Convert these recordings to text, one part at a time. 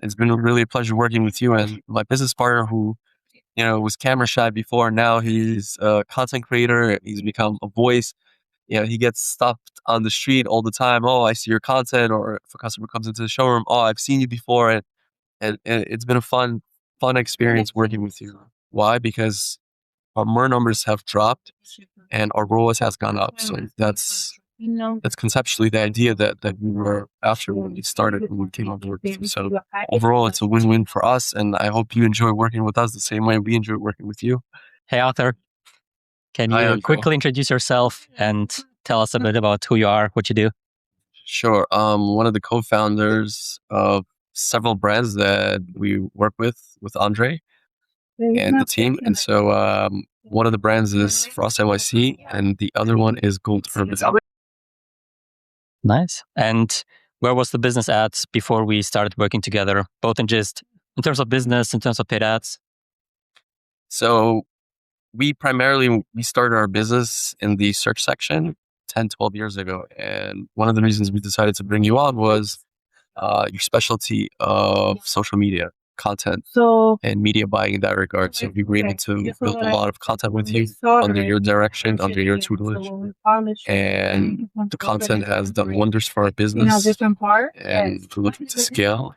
it's been really a pleasure working with you. And my business partner, who was camera shy before, now he's a content creator. He's become a voice. He gets stopped on the street all the time. Oh, I see your content. Or if a customer comes into the showroom, oh, I've seen you before, and it's been a fun experience working with you. Why? Because our MER numbers have dropped and our ROAS has gone up. So that's conceptually the idea that we were after when we started, when we came on board. So overall, it's a win-win for us, and I hope you enjoy working with us the same way we enjoy working with you. Hey, Arthur. Can you quickly introduce yourself and tell us a bit about who you are, what you do? Sure. One of the co-founders of several brands that we work with Andrej and the team. And so one of the brands is Frost NYC and the other one is Gold Urban. Nice. And where was the business at before we started working together, both in terms of business, in terms of paid ads? So we started our business in the search section 10, 12 years ago. And one of the reasons we decided to bring you on was your specialty of social media content and media buying in that regard. So we were able to build a lot of content with you under your direction, under your tutelage. And the content has done wonders for our business. And we're looking to scale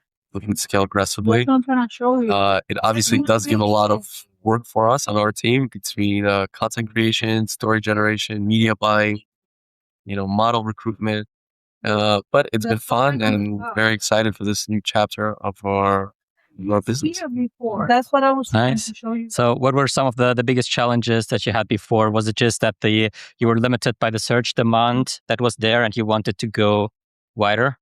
aggressively. It obviously does give a lot of work for us on our team between content creation, story generation, media buying, model recruitment. But it's been fun and very excited for this new chapter of our business. That's what I was trying Nice. to show you. So what were some of the biggest challenges that you had before? Was it just that you were limited by the search demand that was there and you wanted to go wider?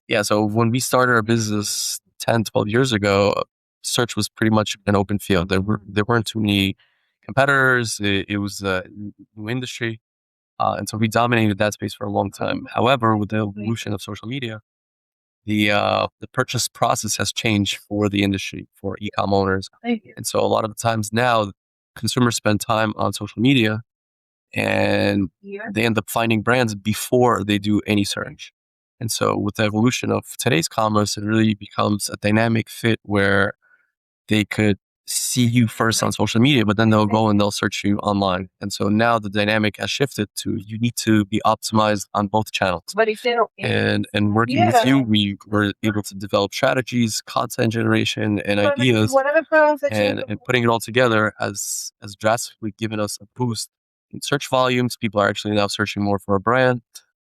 Yeah, so when we started our business 10, 12 years ago, search was pretty much an open field. There weren't too many competitors. It was a new industry. And so we dominated that space for a long time. However, with the evolution of social media, the purchase process has changed for the industry, for e-com owners. And so a lot of the times now, consumers spend time on social media and they end up finding brands before they do any search. And so with the evolution of today's commerce, it really becomes a dynamic fit where they could see you first on social media, but then they'll go and they'll search you online. And so now the dynamic has shifted to you need to be optimized on both channels. And working with you, we were able to develop strategies, content generation, and ideas, and putting it all together has drastically given us a boost in search volumes. People are actually now searching more for a brand.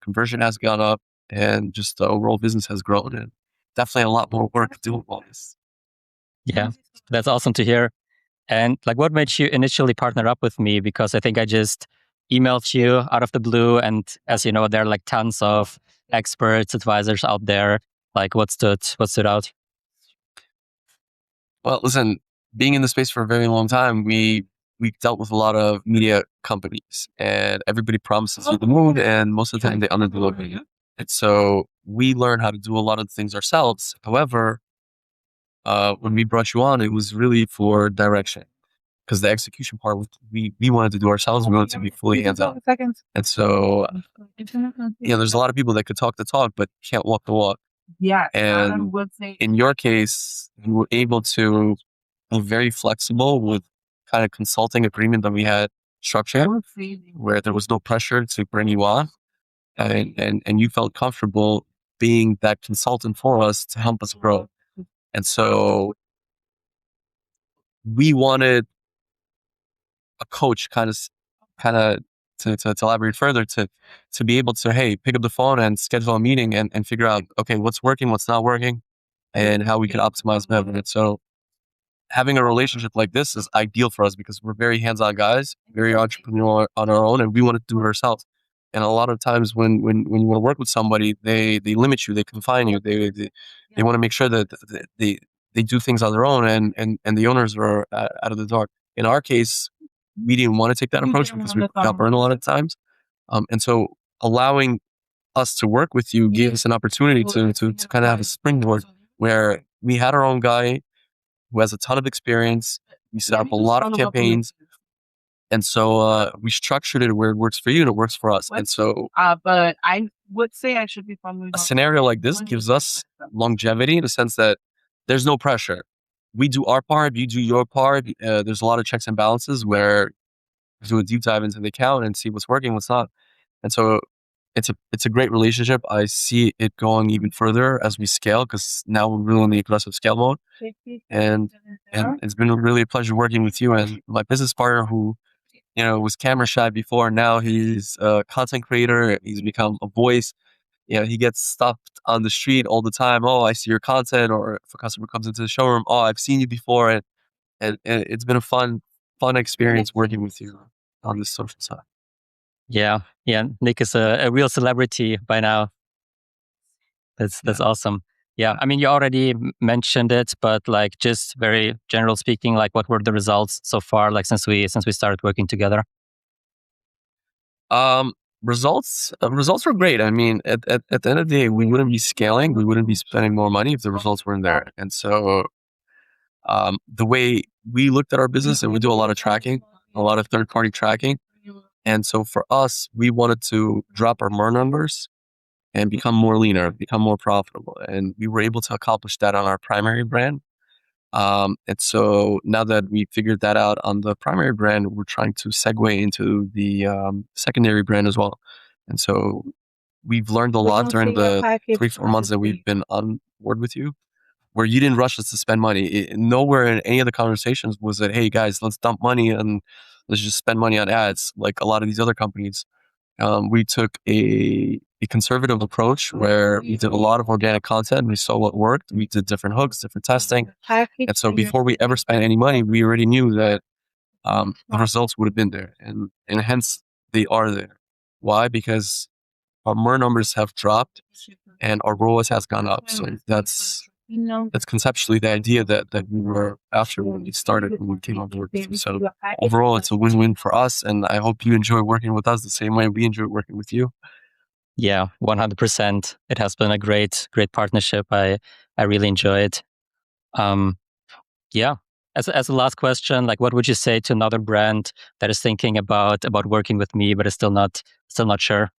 Conversion has gone up, and just the overall business has grown. And definitely a lot more work doing all this. Yeah, that's awesome to hear. And what made you initially partner up with me? Because I think I just emailed you out of the blue. And as you know, there are tons of experts, advisors out there. What stood out? Well, listen, being in the space for a very long time, we dealt with a lot of media companies and everybody promises you the moon and most of the time they underdeliver. And so we learned how to do a lot of things ourselves. However, when we brought you on, it was really for direction because the execution part we wanted to do ourselves. We wanted to be fully hands-on. And so, there's a lot of people that could talk the talk, but can't walk the walk. Yeah. And in your case, you were able to be very flexible with kind of consulting agreement that we had structured where there was no pressure to bring you on. And you felt comfortable being that consultant for us to help us grow. And so we wanted a coach kind of to elaborate further to be able to, hey, pick up the phone and schedule a meeting and figure out, okay, what's working, what's not working, and how we can optimize better. And so having a relationship like this is ideal for us because we're very hands-on guys, very entrepreneurial on our own, and we want to do it ourselves. And a lot of times when you want to work with somebody, they limit you, they confine you, they want to make sure that they do things on their own and the owners are out of the dark. In our case, we didn't want to take that approach because we got burned a lot of times. And so allowing us to work with you gave us an opportunity to kind of have a springboard where we had our own guy who has a ton of experience. We set up a lot of campaigns. And so we structured it where it works for you and it works for us. And so would say I should be following a up. scenario like this gives us longevity in the sense that there's no pressure. We do our part, you do your part. There's a lot of checks and balances where we do a deep dive into the account and see what's working, what's not. And so it's a great relationship. I see it going even further as we scale because now we're really in the aggressive scale mode. And it's been really a pleasure working with you and my business partner who, was camera shy before. Now he's a content creator. He's become a voice. He gets stopped on the street all the time. Oh, I see your content. Or if a customer comes into the showroom, oh, I've seen you before. And it's been a fun experience working with you on this social side. Yeah. Nick is a real celebrity by now. That's awesome. Yeah. I mean, you already mentioned it, but like just very general speaking, like what were the results so far, like since we started working together? Results were great. I mean, at the end of the day, we wouldn't be scaling, we wouldn't be spending more money if the results weren't there. And so the way we looked at our business, and we do a lot of tracking, a lot of third-party tracking. And so for us, we wanted to drop our MER numbers and become more leaner, become more profitable. And we were able to accomplish that on our primary brand. And so now that we figured that out on the primary brand, we're trying to segue into the secondary brand as well. And so we've learned a lot during the 3-4 months that we've been on board with you, where you didn't rush us to spend money. Nowhere in any of the conversations was that, hey guys, let's dump money and let's just spend money on ads like a lot of these other companies. We took a conservative approach where we did a lot of organic content. We saw what worked. We did different hooks, different testing. And so before we ever spent any money, we already knew that the results would have been there. And hence they are there. Why? Because our MER numbers have dropped and our ROAS has gone up. So that's conceptually the idea that we were after when we started, when we came on board. So overall, it's a win-win for us. And I hope you enjoy working with us the same way we enjoy working with you. Yeah, 100%. It has been a great partnership. I really enjoy it. Yeah. As a last question, like what would you say to another brand that is thinking about working with me, but is still not sure?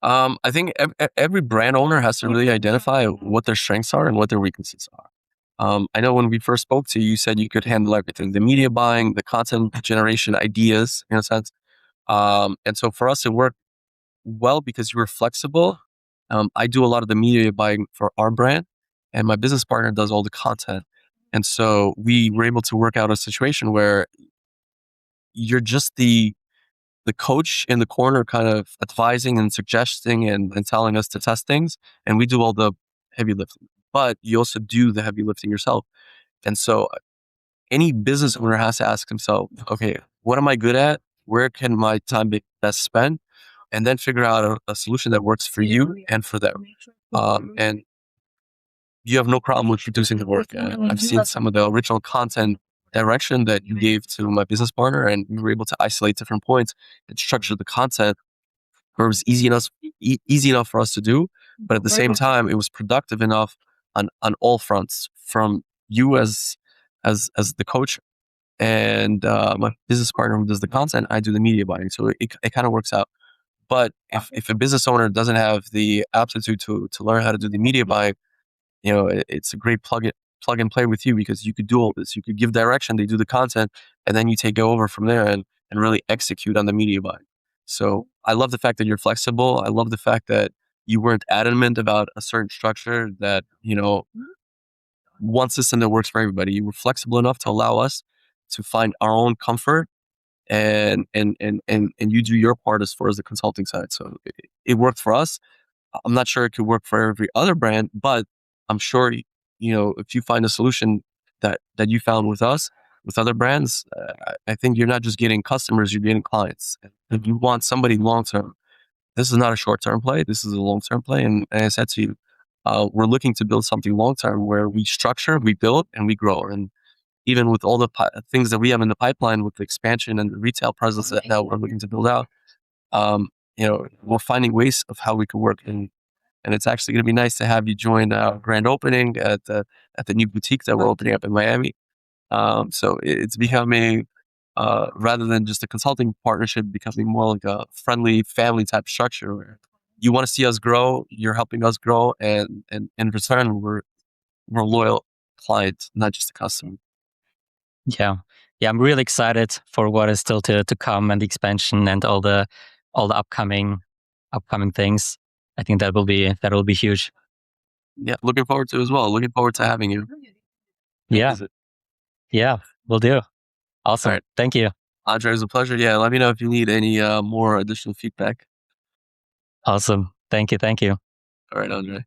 I think every brand owner has to really identify what their strengths are and what their weaknesses are. I know when we first spoke to you, you said you could handle everything, the media buying, the content generation, ideas, in a sense. And so for us, it worked well because you were flexible. I do a lot of the media buying for our brand, and my business partner does all the content. And so we were able to work out a situation where you're just the coach in the corner kind of advising and suggesting and telling us to test things. And we do all the heavy lifting, but you also do the heavy lifting yourself. And so any business owner has to ask himself, okay, what am I good at? Where can my time be best spent? And then figure out a solution that works for you and for them. And you have no problem with producing the work. I've seen some of the original content direction that you gave to my business partner, and we were able to isolate different points and structure the content where it was easy enough for us to do, but at the same time, it was productive enough on all fronts, from you as the coach and my business partner who does the content. I do the media buying, so it kind of works out. But if a business owner doesn't have the aptitude to learn how to do the media buying, it's a great plug and play with you, because you could do all this. You could give direction, they do the content, and then you take over from there and really execute on the media buying. So I love the fact that you're flexible. I love the fact that you weren't adamant about a certain structure, that, one system that works for everybody. You were flexible enough to allow us to find our own comfort, and you do your part as far as the consulting side. So it worked for us. I'm not sure it could work for every other brand, but I'm sure, if you find a solution that you found with us, with other brands, I think you're not just getting customers, you're getting clients. If you want somebody long-term, this is not a short-term play. This is a long-term play. And I said to you, we're looking to build something long-term where we structure, we build, and we grow. And even with all the things that we have in the pipeline, with the expansion and the retail presence that now we're looking to build out, we're finding ways of how we can work. And it's actually going to be nice to have you join our grand opening at the new boutique that we're opening up in Miami. So it's becoming, rather than just a consulting partnership, becoming more like a friendly family type structure where you want to see us grow, you're helping us grow, and in return, we're a loyal client, not just a customer. Yeah. Yeah, I'm really excited for what is still to come and the expansion and all the upcoming things. I think that will be huge. Yeah, looking forward to it as well. Looking forward to having you. Yeah. Visit. Yeah, will do. Awesome. All right. Thank you. Andrej, it was a pleasure. Yeah, let me know if you need any more additional feedback. Awesome. Thank you. All right, Andrej.